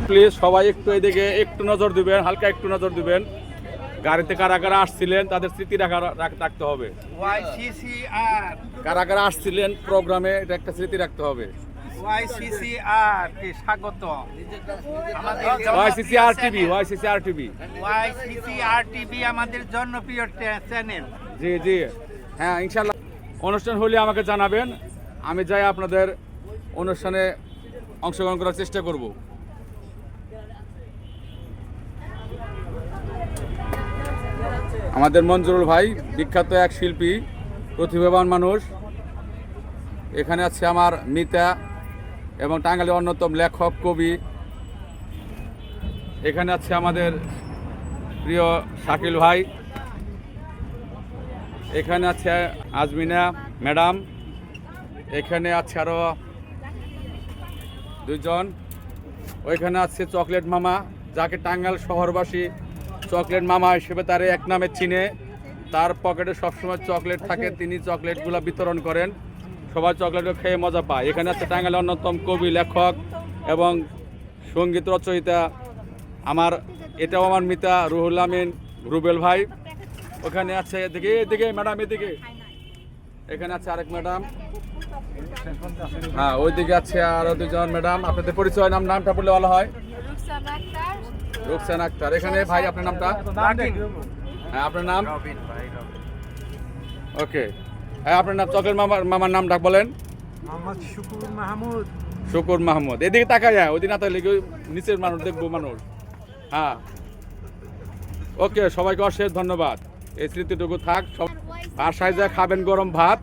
Please সবাই একটু এদিকে একটু নজর দিবেন, হালকা একটু নজর দিবেন। গাড়িতে কারা কারা আসছিলেন তাদের স্মৃতি রাখতে হবে। কারা কারা আসছিলেন প্রোগ্রামে, এটা একটা স্মৃতি রাখতে হবে। YCCR কে স্বাগত। YCCR TV আমাদের জনপ্রিয় চ্যানেল। জি জি, হ্যাঁ ইনশাল্লাহ অনুষ্ঠান হলে আমাকে জানাবেন, আমি যাই আপনাদের অনুষ্ঠানে অংশগ্রহণ করার চেষ্টা করব। আমাদের মঞ্জুরুল ভাই বিখ্যাত এক শিল্পী, প্রতিভাবান মানুষ। এখানে আছে আমার মিতা এবং টাঙ্গাইলের অন্যতম লেখক কবি। এখানে আছে আমাদের প্রিয় শাকিল ভাই। এখানে আছে আজমিনা ম্যাডাম। এখানে আছে আরো দুইজন। ওইখানে আছে চকলেট মামা, যাকে টাঙ্গাইল শহরবাসী চকলেট মামা হিসেবে তার এক নামে চিনে। তার পকেটে সবসময় চকলেট থাকে, তিনি চকলেটগুলো বিতরণ করেন, সবাই চকলেট খেয়ে মজা পায়। এখানে আছে টাঙ্গাইলের অন্যতম কবি, লেখক এবং সঙ্গীত রচয়িতা এটাও আমার মিতা রুহুল আমিন রুবেল ভাই। ওখানে আছে এদিকে ম্যাডাম, এদিকে এখানে আছে আরেক ম্যাডাম। হ্যাঁ, ওইদিকে আছে আরো দুজন ম্যাডাম। আপনাদের পরিচয় নামটা বললে ভালো হয়। রুকসানা আক্তার। এখানে ভাই আপনার নামটা? হ্যাঁ, আপনার নাম? ওকে, হ্যাঁ আপনার নাম? চকলেট মামার নামটা বলেন। শুকুর মাহমুদ। এদিকে তাকাই, হ্যাঁ ওইদিকে না তাহলে নিচের মানুষ দেখবো মানুষ। হ্যাঁ, ওকে, সবাইকে অশেষ ধন্যবাদ। এই স্মৃতিটুকু থাক। বাসায় যা খাবেন গরম ভাত,